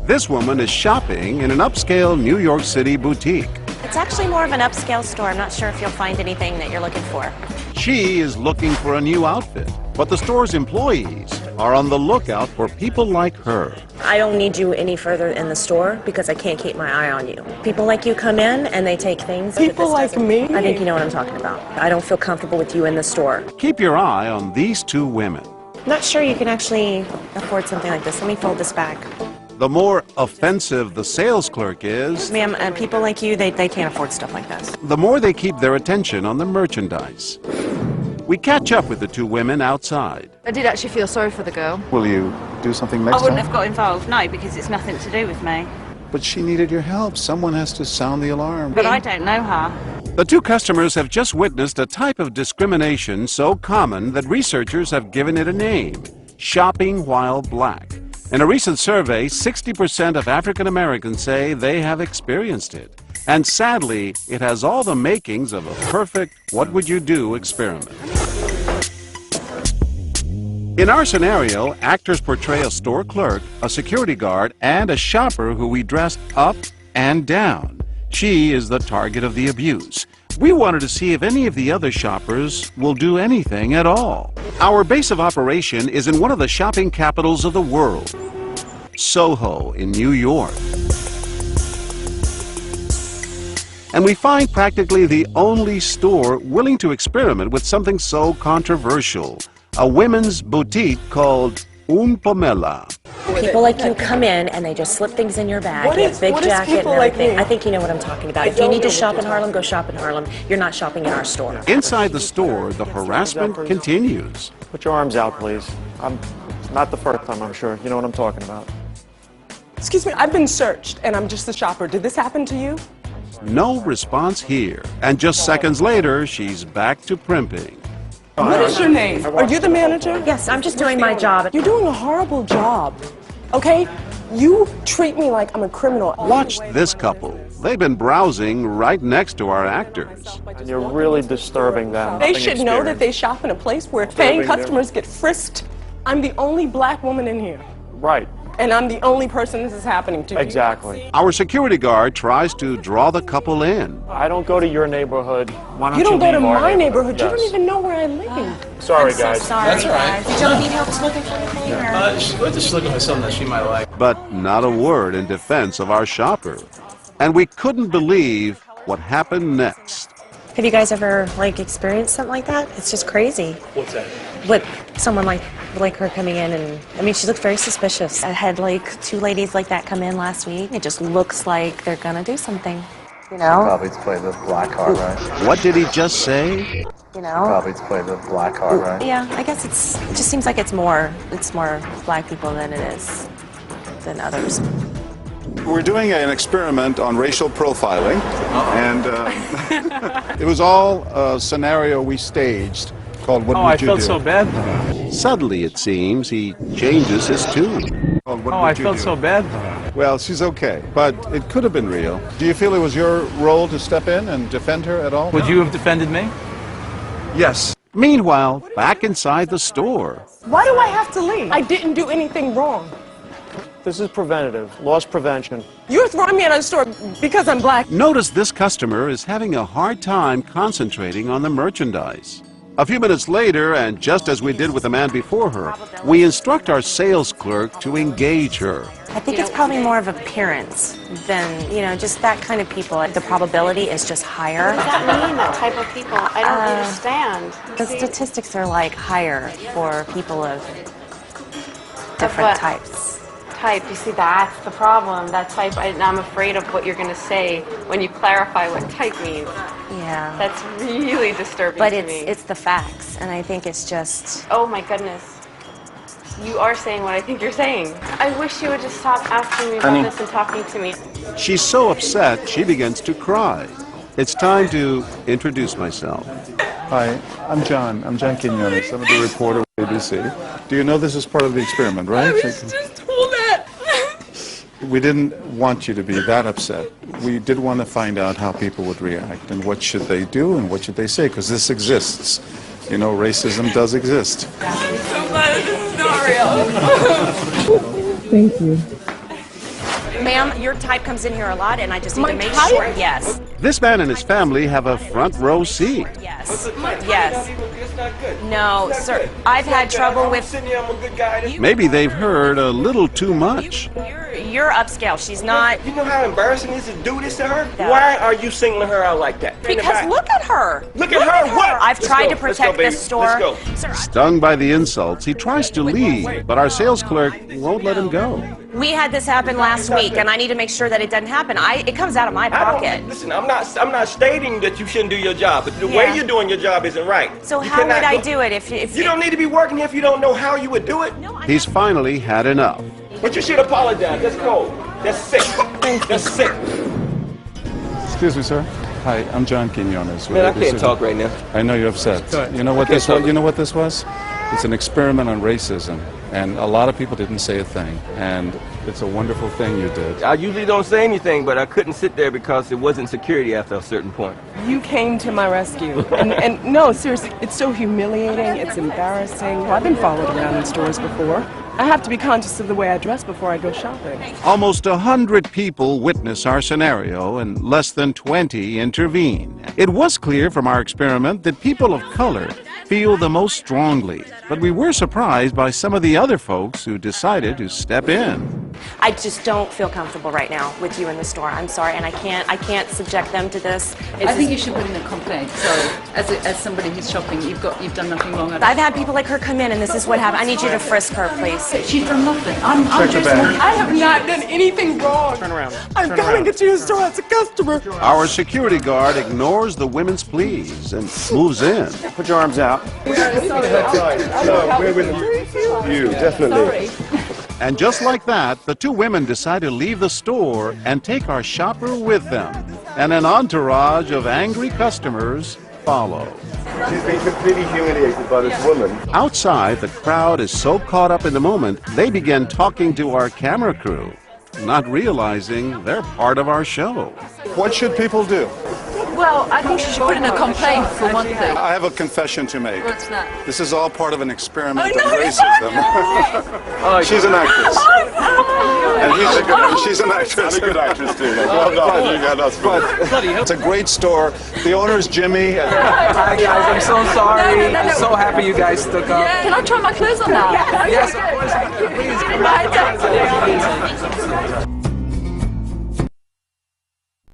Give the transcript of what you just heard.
This woman is shopping in an upscale New York City boutique. It's actually more of an upscale store. I'm not sure if you'll find anything that you're looking for. She is looking for a new outfit, but the store's employees are on the lookout for people like her. I don't need you any further in the store because I can't keep my eye on you. People like you come in and they take things. People like me? I think you know what I'm talking about. I don't feel comfortable with you in the store. Keep your eye on these two women. Not sure you can actually afford something like this. Let me fold this back. The more offensive the sales clerk is, Ma'am, people like you, they can't afford stuff like this. the more they keep their attention on the merchandise. We catch up with the two women outside. I did actually feel sorry for the girl. Will you do something next I wouldn't time? have got involved, no, because it's nothing to do with me. But she needed your help. Someone has to sound the alarm. But I don't know her. The two customers have just witnessed a type of discrimination so common that researchers have given it a name: shopping while black. In a recent survey, 60% of African Americans say they have experienced it. And sadly, it has all the makings of a perfect what would you do experiment. In our scenario, actors portray a store clerk, a security guard, and a shopper who we dressed up and down. She is the target of the abuse. We wanted to see if any of the other shoppers will do anything at all. Our base of operation is in one of the shopping capitals of the world, Soho in New York. And we find practically the only store willing to experiment with something so controversial: a women's boutique called Un Pomela. People like you come in and they just slip things in your bag. What You is- have big what is jacket and people like everything. me? I think you know what I'm talking about. If you need to shop in Harlem, go shop in Harlem. You're not shopping in our store. Inside the store, the harassment continues. Put your arms out, please. Not the first time, I'm sure. You know what I'm talking about. Excuse me, I've been searched and I'm just a shopper. Did this happen to you? No response here. And just seconds later, she's back to primping. What is your name? Are you the manager? Yes, I'm just doing my job. You're doing a horrible job, okay? You treat me like I'm a criminal. Watch this couple. They've been browsing right next to our actors. And you're really disturbing them. They should know that they shop in a place where paying customers get frisked. I'm the only black woman in here. Right, And I'm the only person this is happening to. exactly. Our security guard tries to draw the couple in. I don't go to your neighborhood. Why don't You don't go to leave our my neighborhood. You Yes. don't even know where I live. Sorry, I'm so guys. sorry, That's all right. guys. Did y'all need help looking for anything? Or? Just looking for something that she might like. But not a word in defense of our shopper. And we couldn't believe what happened next. Have you guys ever experienced something like that? It's just crazy. What's that? With someone like her coming in, and I mean, she looked very suspicious. I had two ladies like that come in last week. It just looks like they're gonna do something, you know? Probably to play the black card, right? What did he just say? You know? Probably to play the black card, right? Yeah, I guess it just seems like it's more black people than it is than others. We're doing an experiment on racial profiling, and it was all a scenario we staged called What Would You Do? so bad. Suddenly, it seems, he changes his tune. Called What Would You Do? bad. Well, she's okay, but it could have been real. Do you feel it was your role to step in and defend her at all? Would you have defended me? Yes. Meanwhile, back inside the store, Why do I have to leave? I didn't do anything wrong. This is preventative, loss prevention. You're throwing me out of the store because I'm black. notice this customer is having a hard time concentrating on the merchandise. A few minutes later, and just as we did with the man before her, we instruct our sales clerk to engage her. I think it's probably more of appearance than, just that kind of people. The probability is just higher. What does that mean, that type of people? I don't understand. The statistics are higher for people of what? different types. Type, you see, that's the problem. That type, I'm afraid of what you're going to say when you clarify what type means. Yeah. That's really disturbing But to me. it's the facts, and I think it's just. Oh my goodness. You are saying what I think you're saying. I wish you would just stop asking me about this and talking to me. She's so upset, she begins to cry. It's time to introduce myself. Hi, I'm John. I'm John Quinones. I'm the reporter with ABC. Do you know this is part of the experiment, right? I was just told that. We didn't want you to be that upset. We did want to find out how people would react and what should they do and what should they say, because this exists. You know, racism does exist. I'm so glad this is not real. Thank you. Ma'am, your type comes in here a lot, and I just need My to make type? sure. Yes. This man and his family have a front row seat. Yes. Yes. No, sir. I've had trouble with. Maybe they've heard a little too much. You're upscale. She's not. You know how embarrassing it is to do this to her? No. Why are you singling her out like that? Because look at her. Look at her. What? I've Let's tried go. to protect this store. Let's go. Sir, Stung by the insults, he tries to leave, but our sales clerk won't let him go. we had this happen last week, and I need to make sure that it doesn't happen. It comes out of my pocket. Listen, I'm not stating that you shouldn't do your job, but the way you're doing your job isn't right. So you how would I do it if you don't need to be working here if you don't know how you would do it? He's finally had enough. But you should apologize. That's cold. That's sick. That's sick. Excuse me, sir. Hi, I'm John Quinones. Man, I can't talk right now. I know you're upset. You know what this was? You know what this was? It's an experiment on racism, and a lot of people didn't say a thing, and it's a wonderful thing you did. I usually don't say anything, but I couldn't sit there because it wasn't security after a certain point. You came to my rescue. And no, seriously, it's so humiliating, it's embarrassing. I've been followed around in stores before. I have to be conscious of the way I dress before I go shopping. Almost 100 people witness our scenario and less than 20 intervene. It was clear from our experiment that people of color feel the most strongly, but we were surprised by some of the other folks who decided to step in. I just don't feel comfortable right now with you in the store. I'm sorry, and I can't subject them to this. I think you should put in a complaint. Sorry, as somebody who's shopping, you've done nothing wrong. I've had people like her come in, and this is what happened. I need you to frisk her, please. She's done nothing. I'm just. I have not done anything wrong. Turn around. I'm coming into your store as a customer. Our security guard ignores the women's pleas and moves in. Put your arms out. We're with you, definitely. And just like that, the two women decide to leave the store and take our shopper with them. And an entourage of angry customers follow. She's been completely humiliated by this woman. Outside, the crowd is so caught up in the moment, they begin talking to our camera crew, not realizing they're part of our show. What should people do? Well, I think she should put in a complaint for one thing. I have a confession to make. What's that? This is all part of an experiment on racism. She's an actress. And she's an actress. A good actress too. Well done. You got us. It's a great store. The owner's Jimmy. Hi guys, I'm so sorry. I'm so happy you guys stuck up. Yeah, can I try my clothes on now? Yes, of course. Please. Bye.